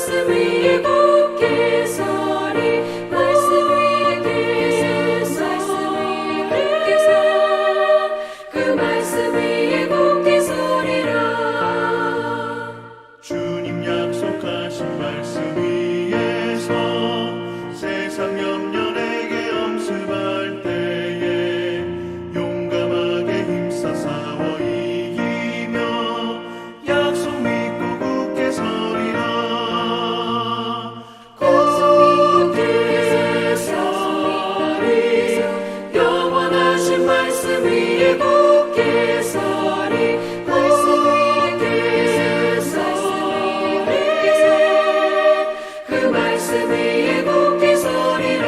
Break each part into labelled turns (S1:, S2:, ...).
S1: 말씀 위에 굳게 서리 말씀 위에 굳게 서 그 말씀 위에 굳게 서리라.
S2: 주님 약속하신 말씀 위에서 세상 염려 내게 엄습할 때에 용감하게 힘써 싸워 이기며 약속 믿고 굳게 서리라.
S1: 굳게 서리 영원하신 말씀 위에 굳게 서리 말씀 위에 굳게 서리 그 말씀 위에 굳게 서리라.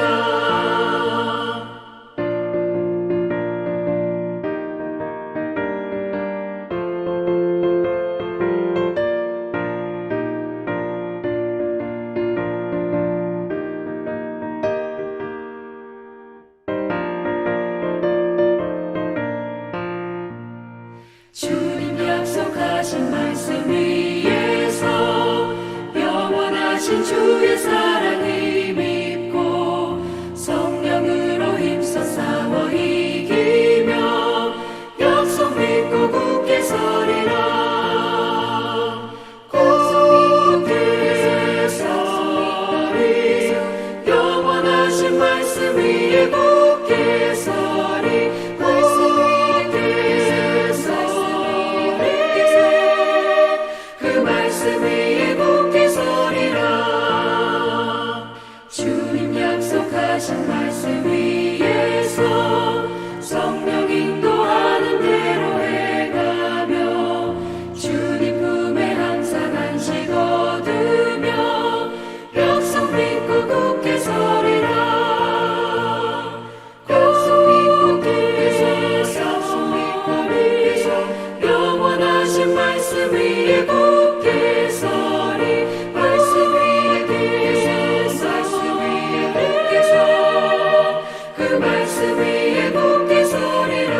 S1: 주님 약속하신 말씀 위에서 영원하신 주의 사랑을 믿고 성령으로 힘써 싸워 이기며 약속 믿고 굳게 서리라. 굳게 서리 영원하신 말씀 위에 굳게 서리 말씀 위에 굳게 서리 그 말씀 위에 굳게 서리라. 주님 약속하신 말씀 위에서 성령 인도하는 대로 해가며 주님 품에 항상 안식 얻으며 약속 믿고 굳게 서리라. 약속 믿고 굳게 서리 영원하신 말씀 위에 굳게 서리 말씀 위에 굳게 서 그 말씀 위에 굳게 서리라.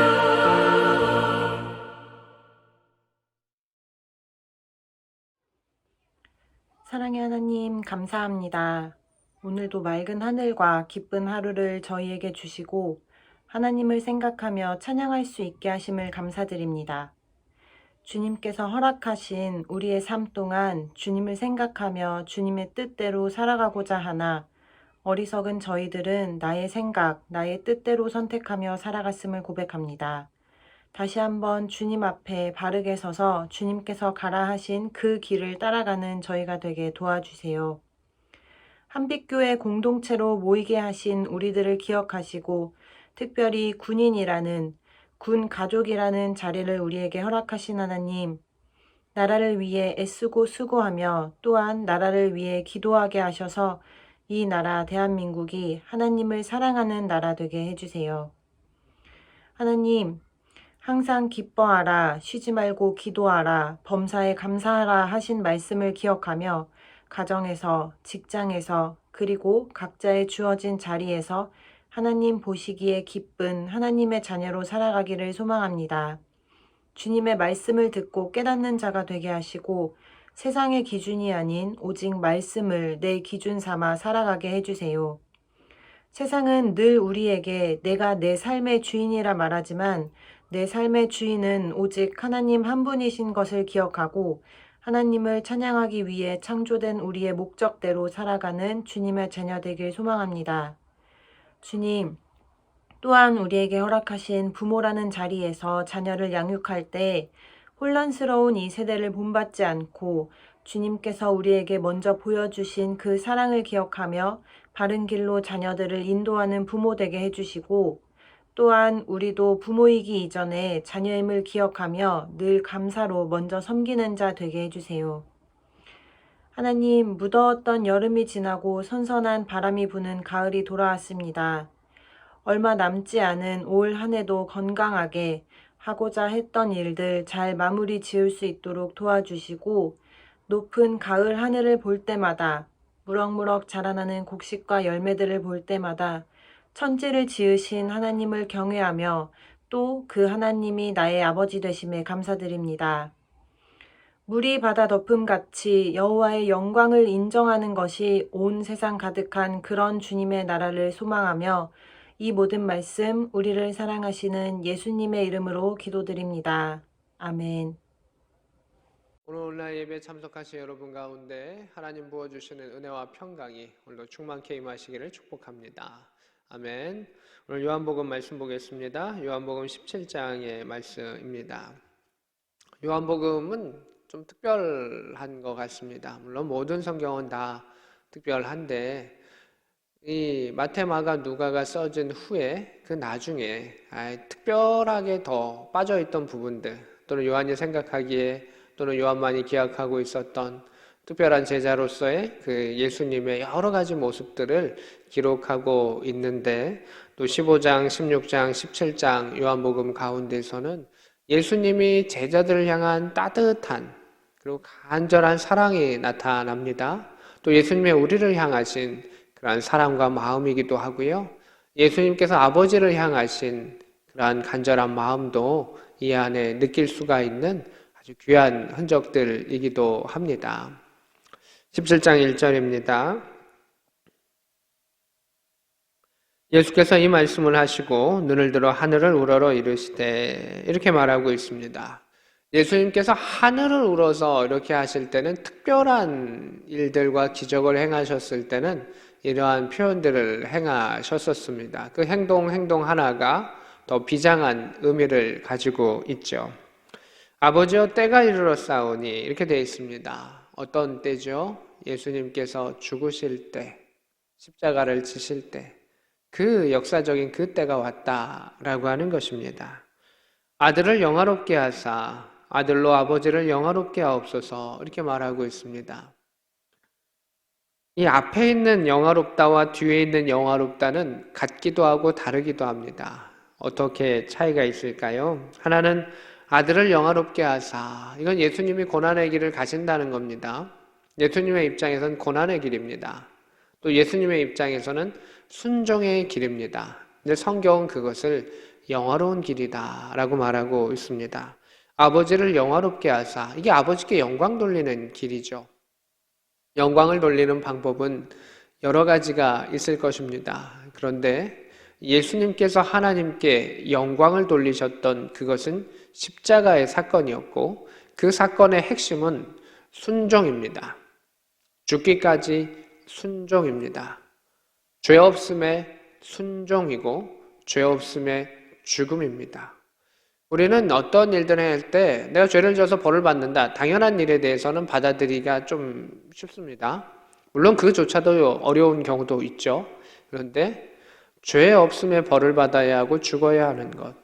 S3: 사랑의 하나님, 감사합니다. 오늘도 맑은 하늘과 기쁜 하루를 저희에게 주시고 하나님을 생각하며 찬양할 수 있게 하심을 감사드립니다. 주님께서 허락하신 우리의 삶 동안 주님을 생각하며 주님의 뜻대로 살아가고자 하나 어리석은 저희들은 나의 생각, 나의 뜻대로 선택하며 살아갔음을 고백합니다. 다시 한번 주님 앞에 바르게 서서 주님께서 가라 하신 그 길을 따라가는 저희가 되게 도와주세요. 한빛교회 공동체로 모이게 하신 우리들을 기억하시고 특별히 군인이라는 군 가족이라는 자리를 우리에게 허락하신 하나님, 나라를 위해 애쓰고 수고하며 또한 나라를 위해 기도하게 하셔서 이 나라 대한민국이 하나님을 사랑하는 나라 되게 해주세요. 하나님, 항상 기뻐하라, 쉬지 말고 기도하라, 범사에 감사하라 하신 말씀을 기억하며 가정에서, 직장에서, 그리고 각자의 주어진 자리에서 하나님 보시기에 기쁜 하나님의 자녀로 살아가기를 소망합니다. 주님의 말씀을 듣고 깨닫는 자가 되게 하시고 세상의 기준이 아닌 오직 말씀을 내 기준 삼아 살아가게 해주세요. 세상은 늘 우리에게 내가 내 삶의 주인이라 말하지만 내 삶의 주인은 오직 하나님 한 분이신 것을 기억하고 하나님을 찬양하기 위해 창조된 우리의 목적대로 살아가는 주님의 자녀 되길 소망합니다. 주님, 또한 우리에게 허락하신 부모라는 자리에서 자녀를 양육할 때 혼란스러운 이 세대를 본받지 않고 주님께서 우리에게 먼저 보여주신 그 사랑을 기억하며 바른 길로 자녀들을 인도하는 부모 되게 해주시고 또한 우리도 부모이기 이전에 자녀임을 기억하며 늘 감사로 먼저 섬기는 자 되게 해주세요. 하나님, 무더웠던 여름이 지나고 선선한 바람이 부는 가을이 돌아왔습니다. 얼마 남지 않은 올 한 해도 건강하게 하고자 했던 일들 잘 마무리 지을 수 있도록 도와주시고 높은 가을 하늘을 볼 때마다 무럭무럭 자라나는 곡식과 열매들을 볼 때마다 천지를 지으신 하나님을 경외하며 또 그 하나님이 나의 아버지 되심에 감사드립니다. 물이 바다 덮음같이 여호와의 영광을 인정하는 것이 온 세상 가득한 그런 주님의 나라를 소망하며 이 모든 말씀 우리를 사랑하시는 예수님의 이름으로 기도드립니다. 아멘.
S4: 오늘 온라인 예배에 참석하신 여러분 가운데 하나님 부어주시는 은혜와 평강이 오늘도 충만케 임하시기를 축복합니다. 아멘. 오늘 요한복음 말씀 보겠습니다. 요한복음 17장의 말씀입니다. 요한복음은 좀 특별한 것 같습니다. 물론 모든 성경은 다 특별한데 이 마태, 마가, 누가가 써진 후에 그 나중에 특별하게 더 빠져있던 부분들 또는 요한이 생각하기에 또는 요한만이 기억하고 있었던 특별한 제자로서의 그 예수님의 여러 가지 모습들을 기록하고 있는데 또 15장, 16장, 17장 요한복음 가운데서는 예수님이 제자들을 향한 따뜻한 그리고 간절한 사랑이 나타납니다. 또 예수님의 우리를 향하신 그러한 사랑과 마음이기도 하고요. 예수님께서 아버지를 향하신 그러한 간절한 마음도 이 안에 느낄 수가 있는 아주 귀한 흔적들이기도 합니다. 17장 1절입니다. 예수께서 이 말씀을 하시고 눈을 들어 하늘을 우러러 이르시되 이렇게 말하고 있습니다. 예수님께서 하늘을 우러서 이렇게 하실 때는 특별한 일들과 기적을 행하셨을 때는 이러한 표현들을 행하셨었습니다. 그 행동 하나가 더 비장한 의미를 가지고 있죠. 아버지여 때가 이르렀사오니 이렇게 되어 있습니다. 어떤 때죠? 예수님께서 죽으실 때, 십자가를 지실 때, 그 역사적인 그 때가 왔다라고 하는 것입니다. 아들을 영화롭게 하사 아들로 아버지를 영화롭게 하옵소서 이렇게 말하고 있습니다. 이 앞에 있는 영화롭다와 뒤에 있는 영화롭다는 같기도 하고 다르기도 합니다. 어떻게 차이가 있을까요? 하나는 아들을 영화롭게 하사, 이건 예수님이 고난의 길을 가신다는 겁니다. 예수님의 입장에서는 고난의 길입니다. 또 예수님의 입장에서는 순종의 길입니다. 근데 성경은 그것을 영화로운 길이다 라고 말하고 있습니다. 아버지를 영화롭게 하사, 이게 아버지께 영광 돌리는 길이죠. 영광을 돌리는 방법은 여러 가지가 있을 것입니다. 그런데 예수님께서 하나님께 영광을 돌리셨던 그것은 십자가의 사건이었고 그 사건의 핵심은 순종입니다. 죽기까지 순종입니다. 죄 없음의 순종이고 죄 없음의 죽음입니다. 우리는 어떤 일들을 할 때 내가 죄를 져서 벌을 받는다. 당연한 일에 대해서는 받아들이기가 좀 쉽습니다. 물론 그조차도 어려운 경우도 있죠. 그런데 죄 없음의 벌을 받아야 하고 죽어야 하는 것.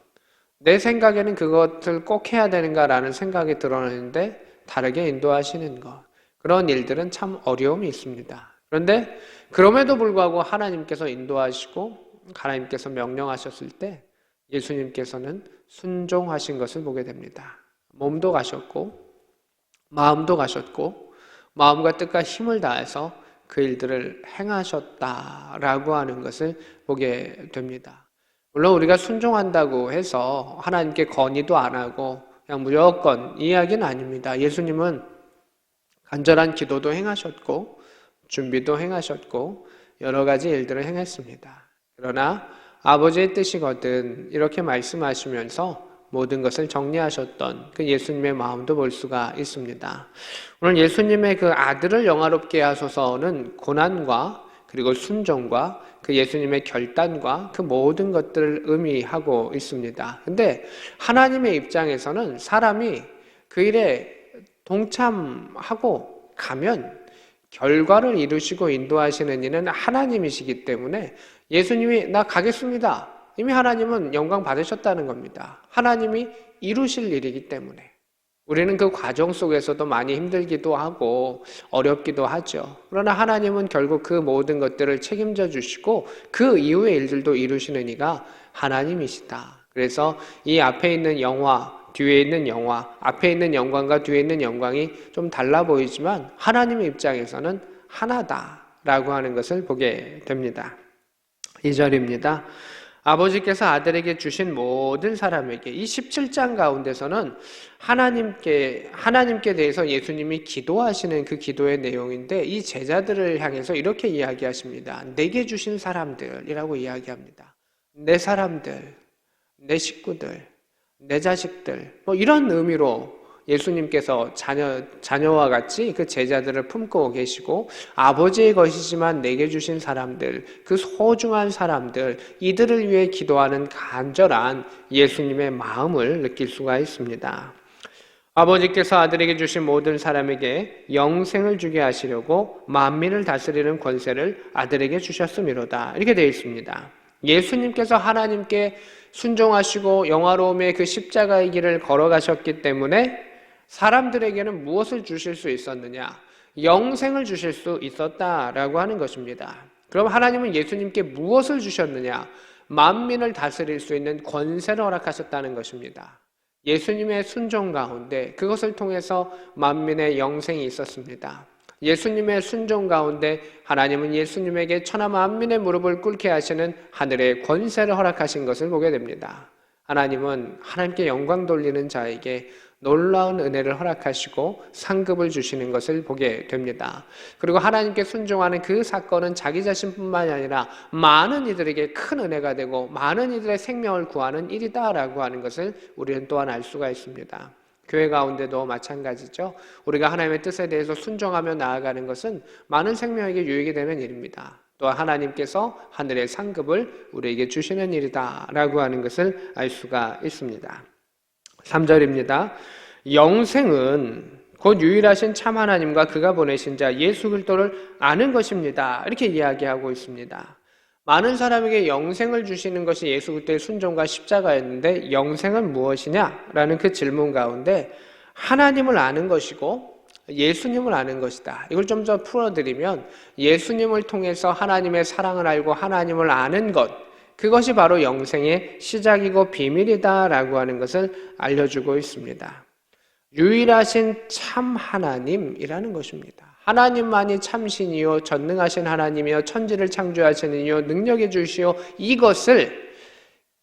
S4: 내 생각에는 그것을 꼭 해야 되는가라는 생각이 드러나는데 다르게 인도하시는 것. 그런 일들은 참 어려움이 있습니다. 그런데 그럼에도 불구하고 하나님께서 인도하시고 하나님께서 명령하셨을 때 예수님께서는 순종하신 것을 보게 됩니다. 몸도 가셨고 마음도 가셨고 마음과 뜻과 힘을 다해서 그 일들을 행하셨다라고 하는 것을 보게 됩니다. 물론 우리가 순종한다고 해서 하나님께 건의도 안 하고 그냥 무조건 이 이야기는 아닙니다. 예수님은 간절한 기도도 행하셨고 준비도 행하셨고 여러 가지 일들을 행했습니다. 그러나 아버지의 뜻이거든 이렇게 말씀하시면서 모든 것을 정리하셨던 그 예수님의 마음도 볼 수가 있습니다. 오늘 예수님의 그 아들을 영화롭게 하소서는 고난과 그리고 순종과 그 예수님의 결단과 그 모든 것들을 의미하고 있습니다. 근데 하나님의 입장에서는 사람이 그 일에 동참하고 가면 결과를 이루시고 인도하시는 이는 하나님이시기 때문에 예수님이 나 가겠습니다. 이미 하나님은 영광 받으셨다는 겁니다. 하나님이 이루실 일이기 때문에. 우리는 그 과정 속에서도 많이 힘들기도 하고 어렵기도 하죠. 그러나 하나님은 결국 그 모든 것들을 책임져 주시고 그 이후의 일들도 이루시는 이가 하나님이시다. 그래서 이 앞에 있는 영화, 뒤에 있는 영화, 앞에 있는 영광과 뒤에 있는 영광이 좀 달라 보이지만 하나님의 입장에서는 하나다라고 하는 것을 보게 됩니다. 2절입니다. 아버지께서 아들에게 주신 모든 사람에게, 이 17장 가운데서는 하나님께 대해서 예수님이 기도하시는 그 기도의 내용인데, 이 제자들을 향해서 이렇게 이야기하십니다. 내게 주신 사람들이라고 이야기합니다. 내 사람들, 내 식구들, 내 자식들, 뭐 이런 의미로 예수님께서 자녀와 같이 그 제자들을 품고 계시고, 아버지의 것이지만 내게 주신 사람들, 그 소중한 사람들, 이들을 위해 기도하는 간절한 예수님의 마음을 느낄 수가 있습니다. 아버지께서 아들에게 주신 모든 사람에게 영생을 주게 하시려고 만민을 다스리는 권세를 아들에게 주셨음이로다. 이렇게 되어 있습니다. 예수님께서 하나님께 순종하시고 영화로움의 그 십자가의 길을 걸어가셨기 때문에 사람들에게는 무엇을 주실 수 있었느냐? 영생을 주실 수 있었다라고 하는 것입니다. 그럼 하나님은 예수님께 무엇을 주셨느냐? 만민을 다스릴 수 있는 권세를 허락하셨다는 것입니다. 예수님의 순종 가운데 그것을 통해서 만민의 영생이 있었습니다. 예수님의 순종 가운데 하나님은 예수님에게 천하 만민의 무릎을 꿇게 하시는 하늘의 권세를 허락하신 것을 보게 됩니다. 하나님은 하나님께 영광 돌리는 자에게 놀라운 은혜를 허락하시고 상급을 주시는 것을 보게 됩니다. 그리고 하나님께 순종하는 그 사건은 자기 자신뿐만이 아니라 많은 이들에게 큰 은혜가 되고 많은 이들의 생명을 구하는 일이다라고 하는 것을 우리는 또한 알 수가 있습니다. 교회 가운데도 마찬가지죠. 우리가 하나님의 뜻에 대해서 순종하며 나아가는 것은 많은 생명에게 유익이 되는 일입니다. 또한 하나님께서 하늘의 상급을 우리에게 주시는 일이다라고 하는 것을 알 수가 있습니다. 3절입니다. 영생은 곧 유일하신 참 하나님과 그가 보내신 자 예수 그리스도를 아는 것입니다. 이렇게 이야기하고 있습니다. 많은 사람에게 영생을 주시는 것이 예수 그리스도의 순종과 십자가였는데, 영생은 무엇이냐라는 그 질문 가운데 하나님을 아는 것이고 예수님을 아는 것이다. 이걸 좀 더 풀어드리면, 예수님을 통해서 하나님의 사랑을 알고 하나님을 아는 것, 그것이 바로 영생의 시작이고 비밀이다라고 하는 것을 알려주고 있습니다. 유일하신 참 하나님이라는 것입니다. 하나님만이 참신이요 전능하신 하나님이요 천지를 창조하시는 이요 능력의 주시오, 이것을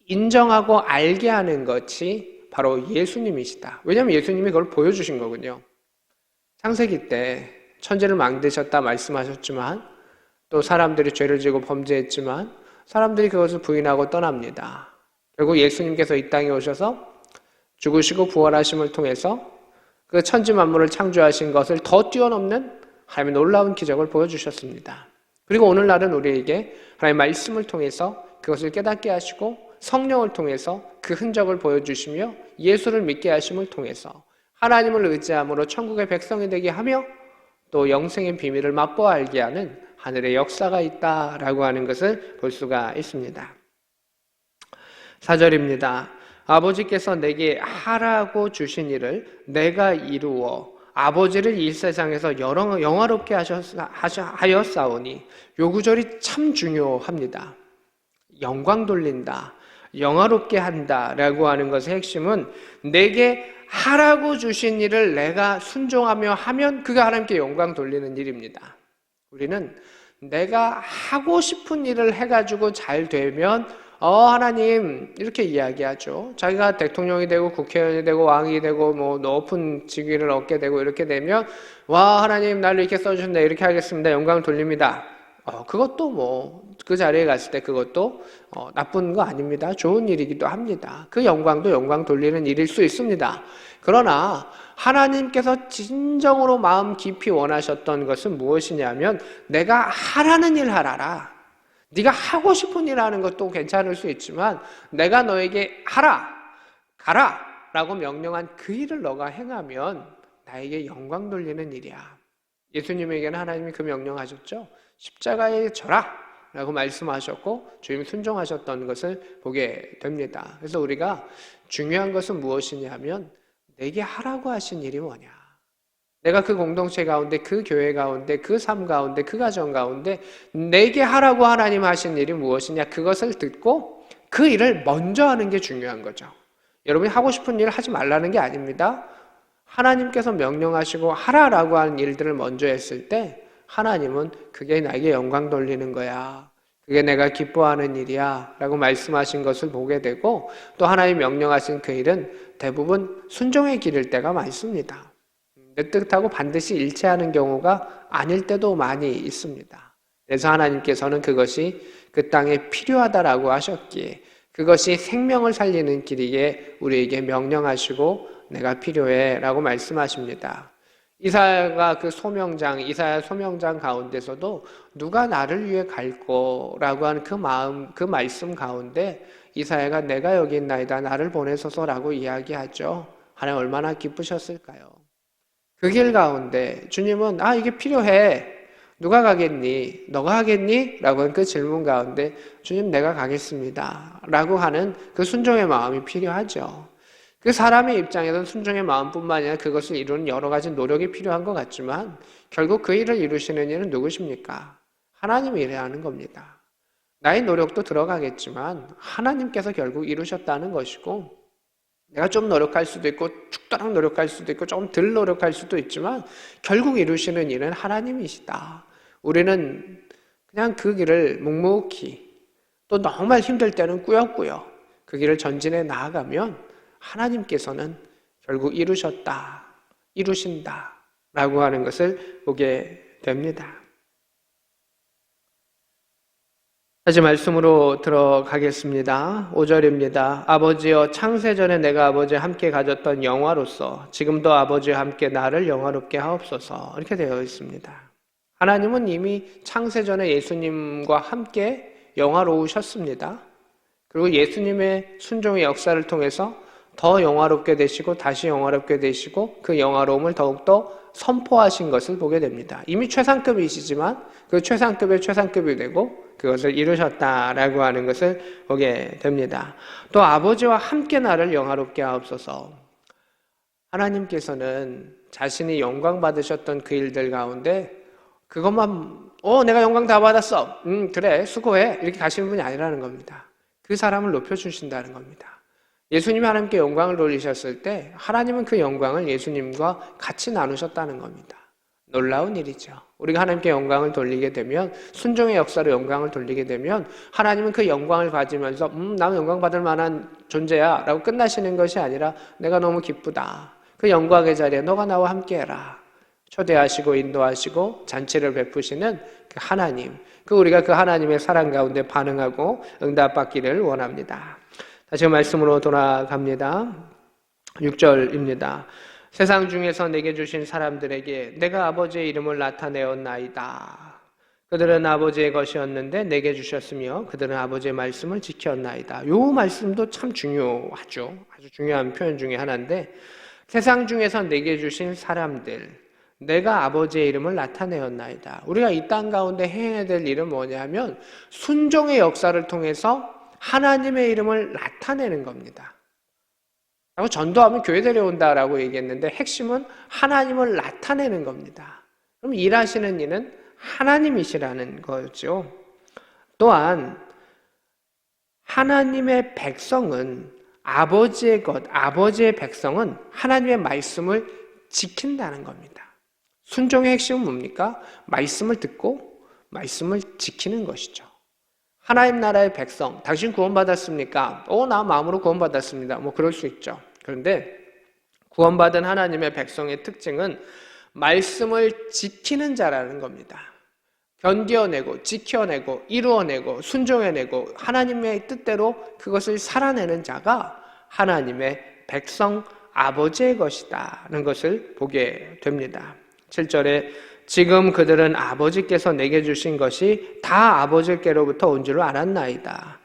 S4: 인정하고 알게 하는 것이 바로 예수님이시다. 왜냐하면 예수님이 그걸 보여주신 거군요. 창세기 때 천지를 만드셨다 말씀하셨지만, 또 사람들이 죄를 지고 범죄했지만 사람들이 그것을 부인하고 떠납니다. 결국 예수님께서 이 땅에 오셔서 죽으시고 부활하심을 통해서 그 천지 만물을 창조하신 것을 더 뛰어넘는 하나님의 놀라운 기적을 보여주셨습니다. 그리고 오늘날은 우리에게 하나님의 말씀을 통해서 그것을 깨닫게 하시고 성령을 통해서 그 흔적을 보여주시며 예수를 믿게 하심을 통해서 하나님을 의지함으로 천국의 백성이 되게 하며 또 영생의 비밀을 맛보아 알게 하는 하늘의 역사가 있다라고 하는 것을 볼 수가 있습니다. 4절입니다. 아버지께서 내게 하라고 주신 일을 내가 이루어 아버지를 이 세상에서 영화롭게 하였사오니, 요 구절이 참 중요합니다. 영광 돌린다, 영화롭게 한다라고 하는 것의 핵심은 내게 하라고 주신 일을 내가 순종하며 하면 그가 하나님께 영광 돌리는 일입니다. 우리는 내가 하고 싶은 일을 해가지고 잘 되면 하나님 이렇게 이야기하죠. 자기가 대통령이 되고 국회의원이 되고 왕이 되고 뭐 높은 직위를 얻게 되고 이렇게 되면 와 하나님 나를 이렇게 써주셨네, 이렇게 하겠습니다, 영광을 돌립니다. 그것도 뭐 그 자리에 갔을 때 그것도 나쁜 거 아닙니다. 좋은 일이기도 합니다. 그 영광도 영광 돌리는 일일 수 있습니다. 그러나 하나님께서 진정으로 마음 깊이 원하셨던 것은 무엇이냐면, 내가 하라는 일 하라라. 네가 하고 싶은 일 하는 것도 괜찮을 수 있지만 내가 너에게 하라, 가라 라고 명령한 그 일을 너가 행하면 나에게 영광 돌리는 일이야. 예수님에게는 하나님이 그 명령하셨죠. 십자가에 져라 라고 말씀하셨고 주님 순종하셨던 것을 보게 됩니다. 그래서 우리가 중요한 것은 무엇이냐면, 내게 하라고 하신 일이 뭐냐, 내가 그 공동체 가운데, 그 교회 가운데, 그 삶 가운데, 그 가정 가운데 내게 하라고 하나님 하신 일이 무엇이냐, 그것을 듣고 그 일을 먼저 하는 게 중요한 거죠. 여러분이 하고 싶은 일을 하지 말라는 게 아닙니다. 하나님께서 명령하시고 하라라고 하는 일들을 먼저 했을 때 하나님은 그게 나에게 영광 돌리는 거야, 그게 내가 기뻐하는 일이야 라고 말씀하신 것을 보게 되고, 또 하나님 명령하신 그 일은 대부분 순종의 길일 때가 많습니다. 내 뜻하고 반드시 일치하는 경우가 아닐 때도 많이 있습니다. 그래서 하나님께서는 그것이 그 땅에 필요하다라고 하셨기에, 그것이 생명을 살리는 길이기에 우리에게 명령하시고 내가 필요해 라고 말씀하십니다. 이사야 소명장 가운데서도 누가 나를 위해 갈 거라고 한 그 말씀 가운데 이사야가 내가 여기 있나이다 나를 보내소서라고 이야기하죠. 하나님 얼마나 기쁘셨을까요? 그 길 가운데 주님은 이게 필요해. 누가 가겠니? 너가 하겠니? 라고 한 그 질문 가운데 주님 내가 가겠습니다 라고 하는 그 순종의 마음이 필요하죠. 그 사람의 입장에서는 순종의 마음뿐만 아니라 그것을 이루는 여러 가지 노력이 필요한 것 같지만 결국 그 일을 이루시는 이는 누구십니까? 하나님이 일해야 하는 겁니다. 나의 노력도 들어가겠지만 하나님께서 결국 이루셨다는 것이고, 내가 좀 노력할 수도 있고 죽도록 노력할 수도 있고 조금 덜 노력할 수도 있지만 결국 이루시는 일은 하나님이시다. 우리는 그냥 그 길을 묵묵히, 또 정말 힘들 때는 꾸역꾸역 그 길을 전진해 나아가면 하나님께서는 결국 이루신다 라고 하는 것을 보게 됩니다. 다시 말씀으로 들어가겠습니다. 5절입니다. 아버지여, 창세전에 내가 아버지와 함께 가졌던 영화로서 지금도 아버지와 함께 나를 영화롭게 하옵소서. 이렇게 되어 있습니다. 하나님은 이미 창세전에 예수님과 함께 영화로우셨습니다. 그리고 예수님의 순종의 역사를 통해서 더 영화롭게 되시고 다시 영화롭게 되시고 그 영화로움을 더욱더 선포하신 것을 보게 됩니다. 이미 최상급이시지만 그 최상급의 최상급이 되고 그것을 이루셨다라고 하는 것을 보게 됩니다. 또 아버지와 함께 나를 영화롭게 하옵소서. 하나님께서는 자신이 영광 받으셨던 그 일들 가운데 그것만 내가 영광 다 받았어. 그래 수고해. 이렇게 가시는 분이 아니라는 겁니다. 그 사람을 높여주신다는 겁니다. 예수님이 하나님께 영광을 돌리셨을 때 하나님은 그 영광을 예수님과 같이 나누셨다는 겁니다. 놀라운 일이죠. 우리가 하나님께 영광을 돌리게 되면, 순종의 역사로 영광을 돌리게 되면 하나님은 그 영광을 가지면서 나는 영광 받을 만한 존재야 라고 끝나시는 것이 아니라 내가 너무 기쁘다. 그 영광의 자리에 너가 나와 함께 해라. 초대하시고 인도하시고 잔치를 베푸시는 그 하나님, 우리가 그 하나님의 사랑 가운데 반응하고 응답받기를 원합니다. 다시 말씀으로 돌아갑니다. 6절입니다. 세상 중에서 내게 주신 사람들에게 내가 아버지의 이름을 나타내었나이다. 그들은 아버지의 것이었는데 내게 주셨으며 그들은 아버지의 말씀을 지켰나이다. 이 말씀도 참 중요하죠. 아주 중요한 표현 중에 하나인데, 세상 중에서 내게 주신 사람들, 내가 아버지의 이름을 나타내었나이다. 우리가 이 땅 가운데 해야 될 일은 뭐냐면 순종의 역사를 통해서 하나님의 이름을 나타내는 겁니다. 라고 전도하면 교회 데려온다라고 얘기했는데 핵심은 하나님을 나타내는 겁니다. 그럼 일하시는 이는 하나님이시라는 거죠. 또한 하나님의 백성은 아버지의 백성은 하나님의 말씀을 지킨다는 겁니다. 순종의 핵심은 뭡니까? 말씀을 듣고 말씀을 지키는 것이죠. 하나님 나라의 백성, 당신 구원받았습니까? 나 마음으로 구원받았습니다. 그럴 수 있죠. 그런데 구원받은 하나님의 백성의 특징은 말씀을 지키는 자라는 겁니다. 견뎌내고 지켜내고 이루어내고 순종해내고 하나님의 뜻대로 그것을 살아내는 자가 하나님의 백성 아버지의 것이다는 것을 보게 됩니다. 7절에 지금 그들은 아버지께서 내게 주신 것이 다 아버지께로부터 온 줄을 알았나이다.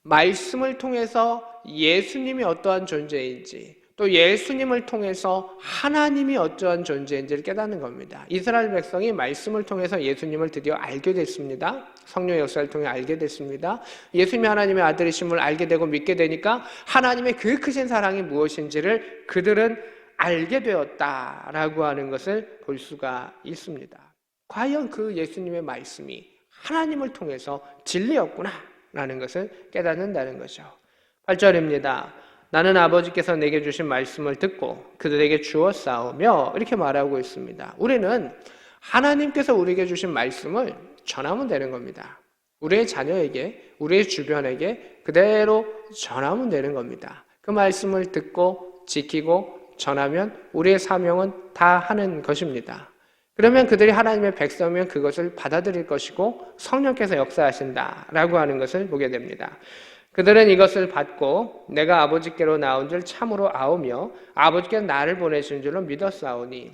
S4: 말씀을 통해서 예수님이 어떠한 존재인지, 또 예수님을 통해서 하나님이 어떠한 존재인지를 깨닫는 겁니다. 이스라엘 백성이 말씀을 통해서 예수님을 드디어 알게 됐습니다. 성령의 역사를 통해 알게 됐습니다. 예수님이 하나님의 아들이심을 알게 되고 믿게 되니까 하나님의 그 크신 사랑이 무엇인지를 그들은 알게 되었다라고 하는 것을 볼 수가 있습니다. 과연 그 예수님의 말씀이 하나님을 통해서 진리였구나라는 것을 깨닫는다는 거죠. 8절입니다. 나는 아버지께서 내게 주신 말씀을 듣고 그들에게 주었사오며 이렇게 말하고 있습니다. 우리는 하나님께서 우리에게 주신 말씀을 전하면 되는 겁니다. 우리의 자녀에게, 우리의 주변에게 그대로 전하면 되는 겁니다. 그 말씀을 듣고 지키고 전하면 우리의 사명은 다 하는 것입니다. 그러면 그들이 하나님의 백성이면 그것을 받아들일 것이고 성령께서 역사하신다라고 하는 것을 보게 됩니다. 그들은 이것을 받고 내가 아버지께로 나온 줄 참으로 아오며 아버지께서 나를 보내신 줄로 믿었사오니,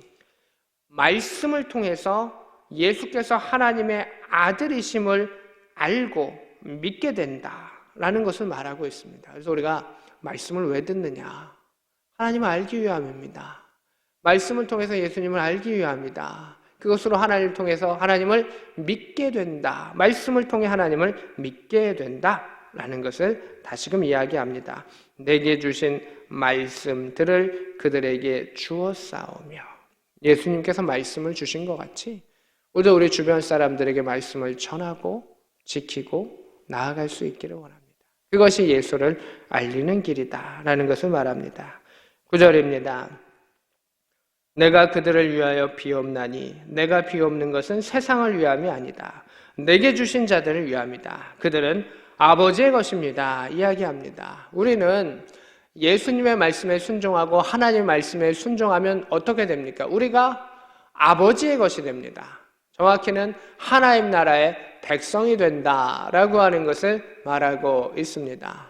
S4: 말씀을 통해서 예수께서 하나님의 아들이심을 알고 믿게 된다라는 것을 말하고 있습니다. 그래서 우리가 말씀을 왜 듣느냐? 하나님을 알기 위함입니다. 말씀을 통해서 예수님을 알기 위함이다. 그것으로 하나님을 통해서 하나님을 믿게 된다. 말씀을 통해 하나님을 믿게 된다라는 것을 다시금 이야기합니다. 내게 주신 말씀들을 그들에게 주었사오며, 예수님께서 말씀을 주신 것 같이 우리도 우리 주변 사람들에게 말씀을 전하고 지키고 나아갈 수 있기를 원합니다. 그것이 예수를 알리는 길이다라는 것을 말합니다. 9절입니다. 내가 그들을 위하여 비옵나니 내가 비옵는 것은 세상을 위함이 아니다. 내게 주신 자들을 위함이다. 그들은 아버지의 것입니다. 이야기합니다. 우리는 예수님의 말씀에 순종하고 하나님의 말씀에 순종하면 어떻게 됩니까? 우리가 아버지의 것이 됩니다. 정확히는 하나님 나라의 백성이 된다라고 하는 것을 말하고 있습니다.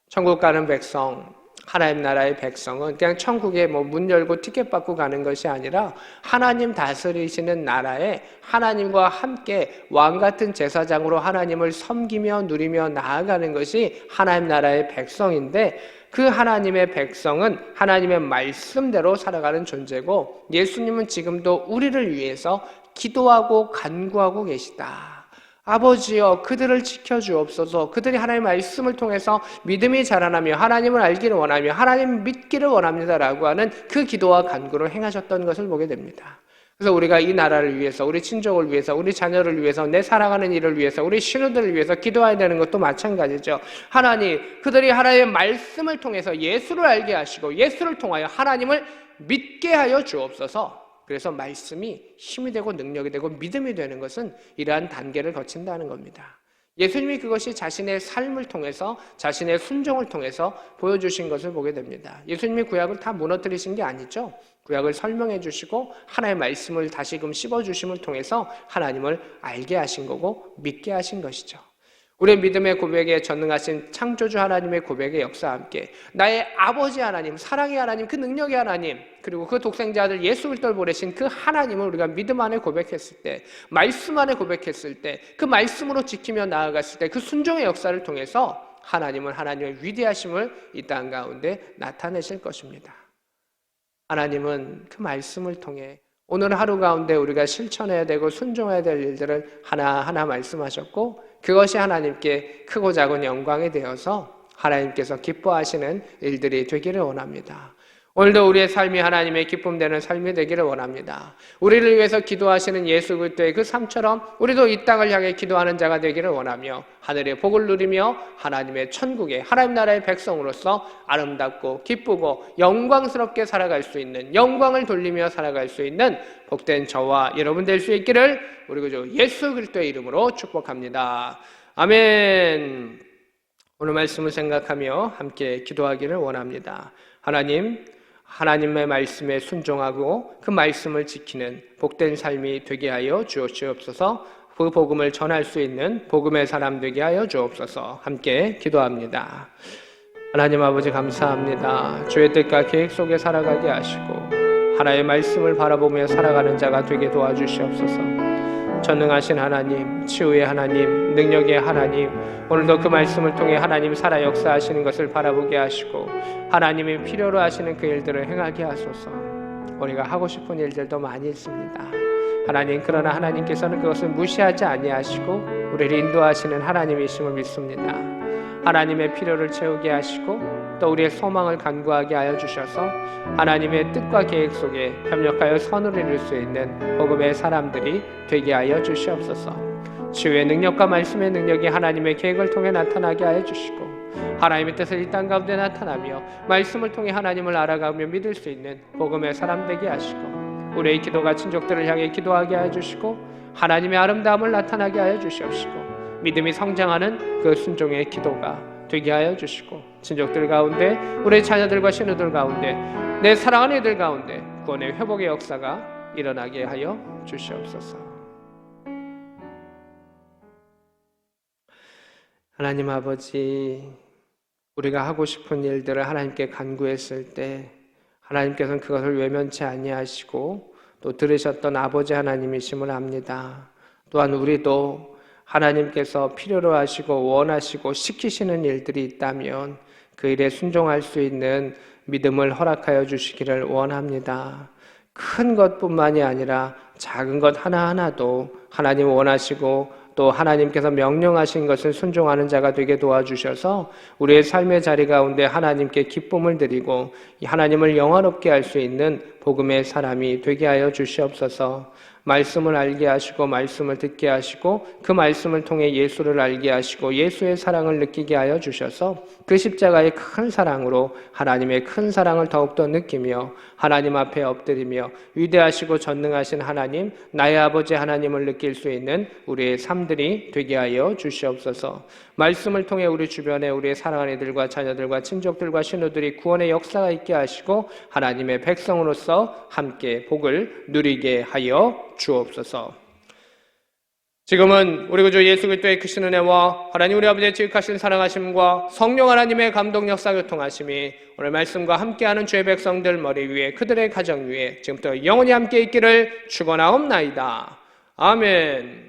S4: 천국 가는 백성, 하나님 나라의 백성은 그냥 천국에 문 열고 티켓 받고 가는 것이 아니라 하나님 다스리시는 나라에 하나님과 함께 왕 같은 제사장으로 하나님을 섬기며 누리며 나아가는 것이 하나님 나라의 백성인데, 그 하나님의 백성은 하나님의 말씀대로 살아가는 존재고, 예수님은 지금도 우리를 위해서 기도하고 간구하고 계시다. 아버지여, 그들을 지켜주옵소서. 그들이 하나님의 말씀을 통해서 믿음이 자라나며 하나님을 알기를 원하며 하나님 믿기를 원합니다라고 하는 그 기도와 간구를 행하셨던 것을 보게 됩니다. 그래서 우리가 이 나라를 위해서, 우리 친족을 위해서, 우리 자녀를 위해서, 내 살아가는 일을 위해서, 우리 신우들을 위해서 기도해야 되는 것도 마찬가지죠. 하나님, 그들이 하나님의 말씀을 통해서 예수를 알게 하시고 예수를 통하여 하나님을 믿게 하여 주옵소서. 그래서 말씀이 힘이 되고 능력이 되고 믿음이 되는 것은 이러한 단계를 거친다는 겁니다. 예수님이 그것이 자신의 삶을 통해서, 자신의 순종을 통해서 보여주신 것을 보게 됩니다. 예수님이 구약을 다 무너뜨리신 게 아니죠. 구약을 설명해 주시고 하나님의 말씀을 다시금 씹어주심을 통해서 하나님을 알게 하신 거고 믿게 하신 것이죠. 우리의 믿음의 고백에 전능하신 창조주 하나님의 고백의 역사와 함께 나의 아버지 하나님, 사랑의 하나님, 그 능력의 하나님, 그리고 그 독생자 아들 예수 그리스도를 보내신 그 하나님을 우리가 믿음 안에 고백했을 때, 말씀 안에 고백했을 때, 그 말씀으로 지키며 나아갔을 때 그 순종의 역사를 통해서 하나님은 하나님의 위대하심을 이 땅 가운데 나타내실 것입니다. 하나님은 그 말씀을 통해 오늘 하루 가운데 우리가 실천해야 되고 순종해야 될 일들을 하나하나 말씀하셨고, 그것이 하나님께 크고 작은 영광이 되어서 하나님께서 기뻐하시는 일들이 되기를 원합니다. 오늘도 우리의 삶이 하나님의 기쁨 되는 삶이 되기를 원합니다. 우리를 위해서 기도하시는 예수 그리스도의 그 삶처럼 우리도 이 땅을 향해 기도하는 자가 되기를 원하며 하늘의 복을 누리며 하나님의 천국의 하나님 나라의 백성으로서 아름답고 기쁘고 영광스럽게 살아갈 수 있는, 영광을 돌리며 살아갈 수 있는 복된 저와 여러분 될 수 있기를 우리 구주 예수 그리스도의 이름으로 축복합니다. 아멘. 오늘 말씀을 생각하며 함께 기도하기를 원합니다. 하나님의 말씀에 순종하고 그 말씀을 지키는 복된 삶이 되게 하여 주옵소서. 그 복음을 전할 수 있는 복음의 사람 되게 하여 주옵소서. 함께 기도합니다. 하나님 아버지 감사합니다. 주의 뜻과 계획 속에 살아가게 하시고 하나님의 말씀을 바라보며 살아가는 자가 되게 도와주시옵소서. 전능하신 하나님, 치유의 하나님, 능력의 하나님, 오늘도 그 말씀을 통해 하나님 살아 역사하시는 것을 바라보게 하시고 하나님이 필요로 하시는 그 일들을 행하게 하소서. 우리가 하고 싶은 일들도 많이 있습니다. 하나님, 그러나 하나님께서는 그것을 무시하지 아니하시고 우리를 인도하시는 하나님이심을 믿습니다. 하나님의 필요를 채우게 하시고 또 우리의 소망을 간구하게 하여 주셔서 하나님의 뜻과 계획 속에 협력하여 선을 이룰 수 있는 복음의 사람들이 되게 하여 주시옵소서. 치유의 능력과 말씀의 능력이 하나님의 계획을 통해 나타나게 하여 주시고 하나님의 뜻을 이 땅 가운데 나타나며 말씀을 통해 하나님을 알아가며 믿을 수 있는 복음의 사람 되게 하시고 우리의 기도가 친족들을 향해 기도하게 하여 주시고 하나님의 아름다움을 나타나게 하여 주시옵시고 믿음이 성장하는 그 순종의 기도가 되게 하여 주시고, 친족들 가운데, 우리 자녀들과 신우들 가운데, 내 사랑하는 이들 가운데 구원의 회복의 역사가 일어나게 하여 주시옵소서. 하나님 아버지, 우리가 하고 싶은 일들을 하나님께 간구했을 때 하나님께서는 그것을 외면치 아니하시고 또 들으셨던 아버지 하나님이심을 압니다. 또한 우리도 하나님께서 필요로 하시고 원하시고 시키시는 일들이 있다면 그 일에 순종할 수 있는 믿음을 허락하여 주시기를 원합니다. 큰 것뿐만이 아니라 작은 것 하나하나도 하나님 원하시고 또 하나님께서 명령하신 것을 순종하는 자가 되게 도와주셔서 우리의 삶의 자리 가운데 하나님께 기쁨을 드리고 하나님을 영화롭게 할 수 있는 복음의 사람이 되게 하여 주시옵소서. 말씀을 알게 하시고 말씀을 듣게 하시고 그 말씀을 통해 예수를 알게 하시고 예수의 사랑을 느끼게 하여 주셔서 그 십자가의 큰 사랑으로 하나님의 큰 사랑을 더욱더 느끼며 하나님 앞에 엎드리며 위대하시고 전능하신 하나님, 나의 아버지 하나님을 느낄 수 있는 우리의 삶들이 되게 하여 주시옵소서. 말씀을 통해 우리 주변에 우리의 사랑하는 이들과 자녀들과 친족들과 신우들이 구원의 역사가 있게 하시고 하나님의 백성으로서 함께 복을 누리게 하여 주옵소서. 지금은 우리 구주 예수 그리스도의 크신 은혜와 하나님 우리 아버지의 지극하신 사랑하심과 성령 하나님의 감동 역사 교통하심이 오늘 말씀과 함께하는 주의 백성들 머리 위에 그들의 가정 위에 지금부터 영원히 함께 있기를 축원하옵나이다. 아멘.